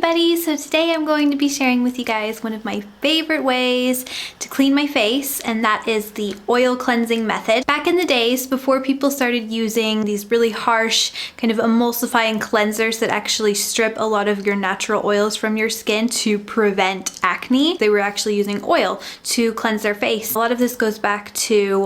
everybody! So today I'm going to be sharing with you guys one of my favorite ways to clean my face, and that is the oil cleansing method. Back in the days before people started using these really harsh kind of emulsifying cleansers that actually strip a lot of your natural oils from your skin to prevent acne, they were actually using oil to cleanse their face. A lot of this goes back to,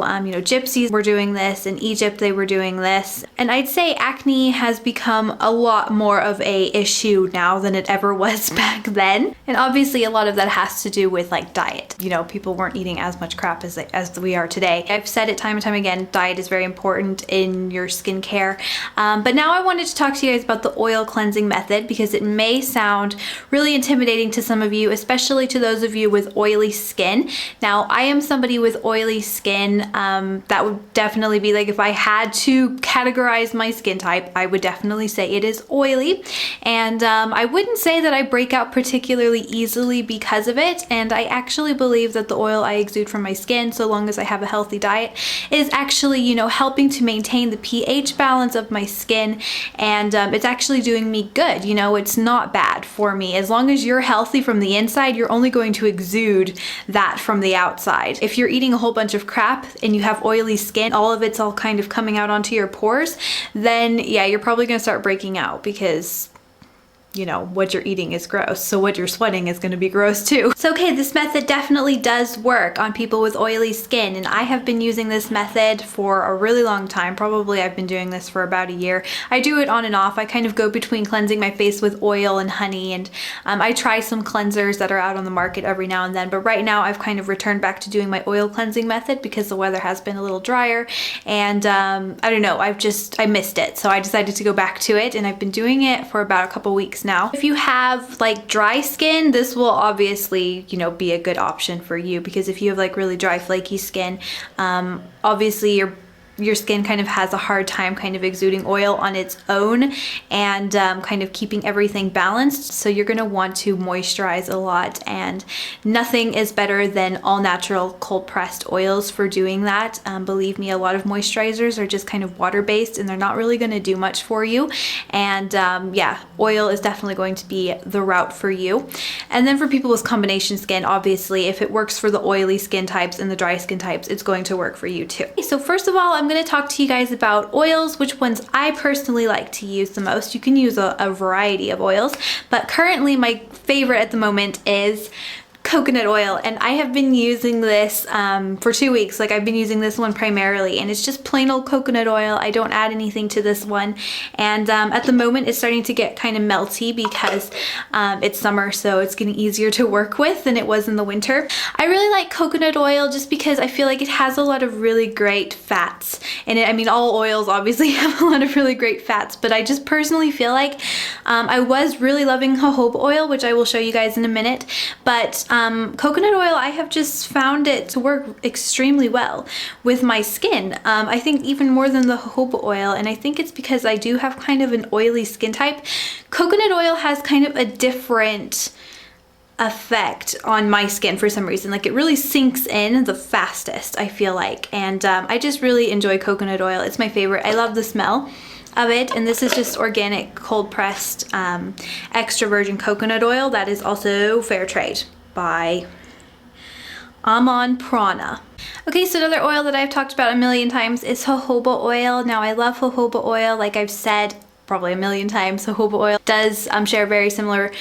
gypsies were doing this, in Egypt they were doing this, and I'd say acne has become a lot more of a issue now than it ever was back then. And obviously a lot of that has to do with like diet. People weren't eating as much crap as we are today. I've said it time and time again, diet is very important in your skincare. But now I wanted to talk to you guys about the oil cleansing method because it may sound really intimidating to some of you, especially to those of you with oily skin. Now, I am somebody with oily skin. That would definitely be like, if I had to categorize my skin type, I would definitely say it is oily. And I wouldn't say that I break out particularly easily because of it, and I actually believe that the oil I exude from my skin, so long as I have a healthy diet, is actually, helping to maintain the pH balance of my skin, and it's actually doing me good. It's not bad for me. As long as you're healthy from the inside, you're only going to exude that from the outside. If you're eating a whole bunch of crap and you have oily skin, all of it's all kind of coming out onto your pores, then yeah, you're probably gonna start breaking out because what you're eating is gross, so what you're sweating is going to be gross too. So okay, this method definitely does work on people with oily skin, and I have been using this method for a really long time. Probably I've been doing this for about a year. I do it on and off. I kind of go between cleansing my face with oil and honey, and I try some cleansers that are out on the market every now and then, but right now I've kind of returned back to doing my oil cleansing method because the weather has been a little drier, and I don't know, I missed it, so I decided to go back to it, and I've been doing it for about a couple weeks now. If you have like dry skin, this will obviously, be a good option for you, because if you have like really dry, flaky skin, obviously your skin kind of has a hard time kind of exuding oil on its own and kind of keeping everything balanced. So you're gonna want to moisturize a lot, and nothing is better than all natural cold pressed oils for doing that. Believe me, a lot of moisturizers are just kind of water based and they're not really gonna do much for you. And yeah, oil is definitely going to be the route for you. And then for people with combination skin, obviously, if it works for the oily skin types and the dry skin types, it's going to work for you too. So first of all, I'm going to talk to you guys about oils, which ones I personally like to use the most. You can use a variety of oils, but currently my favorite at the moment is coconut oil, and I have been using this for 2 weeks. Like, I've been using this one primarily, and it's just plain old coconut oil. I don't add anything to this one, and at the moment it's starting to get kind of melty because it's summer, so it's getting easier to work with than it was in the winter. I really like coconut oil just because I feel like it has a lot of really great fats in it. I mean, all oils obviously have a lot of really great fats, but I just personally feel like I was really loving jojoba oil, which I will show you guys in a minute, but coconut oil, I have just found it to work extremely well with my skin. I think even more than the jojoba oil, and I think it's because I do have kind of an oily skin type. Coconut oil has kind of a different effect on my skin for some reason. Like, it really sinks in the fastest, I feel like, and I just really enjoy coconut oil. It's my favorite. I love the smell of it, and this is just organic cold pressed extra virgin coconut oil that is also fair trade by Amon Prana. Okay, so another oil that I've talked about a million times is jojoba oil. Now, I love jojoba oil. Like I've said probably a million times, jojoba oil does share very similar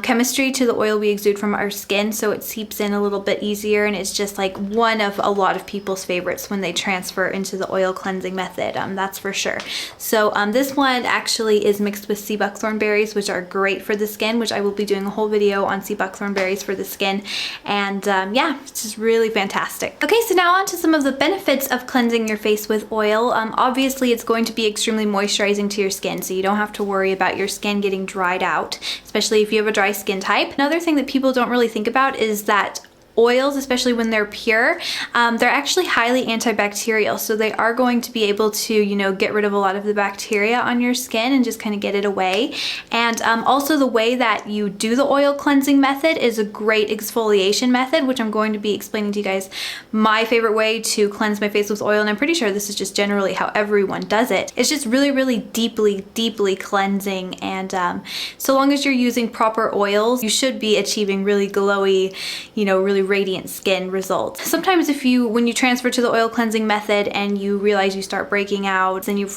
chemistry to the oil we exude from our skin, so it seeps in a little bit easier, and it's just like one of a lot of people's favorites when they transfer into the oil cleansing method, that's for sure. So this one actually is mixed with sea buckthorn berries, which are great for the skin, which I will be doing a whole video on sea buckthorn berries for the skin, and yeah, it's just really fantastic. Okay, so now on to some of the benefits of cleansing your face with oil. Obviously it's going to be extremely moisturizing to your skin, so you don't have to worry about your skin getting dried out, especially if you have a dry skin type. Another thing that people don't really think about is that oils, especially when they're pure, they're actually highly antibacterial. So they are going to be able to, you know, get rid of a lot of the bacteria on your skin and just kind of get it away. And also the way that you do the oil cleansing method is a great exfoliation method, which I'm going to be explaining to you guys my favorite way to cleanse my face with oil. And I'm pretty sure this is just generally how everyone does it. It's just really, really deeply cleansing. And so long as you're using proper oils, you should be achieving really glowy, you know, really radiant skin results. Sometimes when you transfer to the oil cleansing method and you realize you start breaking out, then you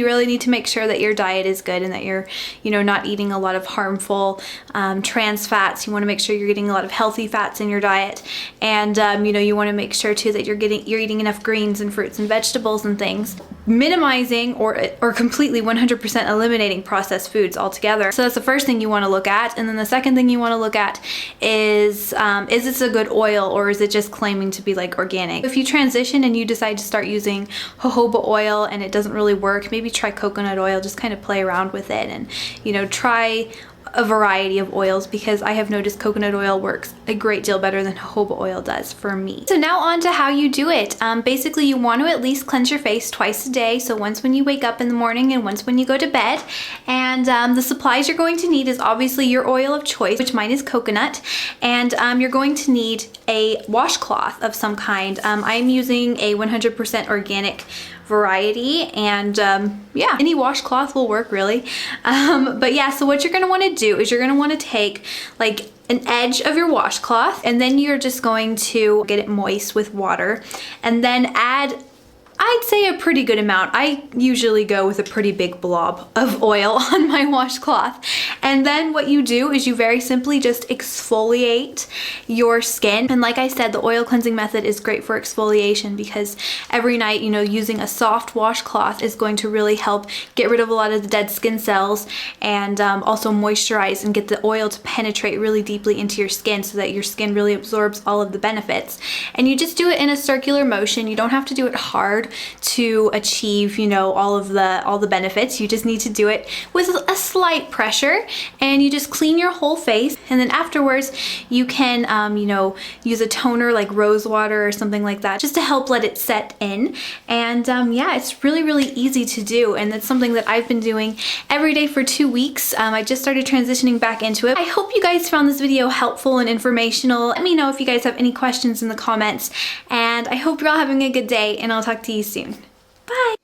really need to make sure that your diet is good and that you're, you know, not eating a lot of harmful trans fats. You want to make sure you're getting a lot of healthy fats in your diet, and you know, you want to make sure too that you're eating enough greens and fruits and vegetables and things, minimizing or completely 100% eliminating processed foods altogether. So that's the first thing you want to look at. And then the second thing you want to look at is this a good oil, or is it just claiming to be like organic? If you transition and you decide to start using jojoba oil and it doesn't really work, maybe try coconut oil. Just kind of play around with it and, you know, try a variety of oils, because I have noticed coconut oil works a great deal better than jojoba oil does for me. So now on to how you do it. Basically, you want to at least cleanse your face twice a day. So once when you wake up in the morning and once when you go to bed. And the supplies you're going to need is obviously your oil of choice, which mine is coconut. And you're going to need a washcloth of some kind. I'm using a 100% organic variety, and yeah, any washcloth will work really. But yeah, so what you're going to want to do is you're going to want to take like an edge of your washcloth, and then you're just going to get it moist with water, and then add, I'd say, a pretty good amount. I usually go with a pretty big blob of oil on my washcloth. And then what you do is you very simply just exfoliate your skin. And like I said, the oil cleansing method is great for exfoliation, because every night, you know, using a soft washcloth is going to really help get rid of a lot of the dead skin cells, and also moisturize and get the oil to penetrate really deeply into your skin so that your skin really absorbs all of the benefits. And you just do it in a circular motion. You don't have to do it hard to achieve, you know, all the benefits. You just need to do it with a slight pressure, and you just clean your whole face. And then afterwards you can you know, use a toner like rose water or something like that, just to help let it set in. And yeah, it's really easy to do, and that's something that I've been doing every day for 2 weeks. I just started transitioning back into it. I hope you guys found this video helpful and informational. Let me know if you guys have any questions in the comments, and I hope you're all having a good day, and I'll talk to you soon. Bye!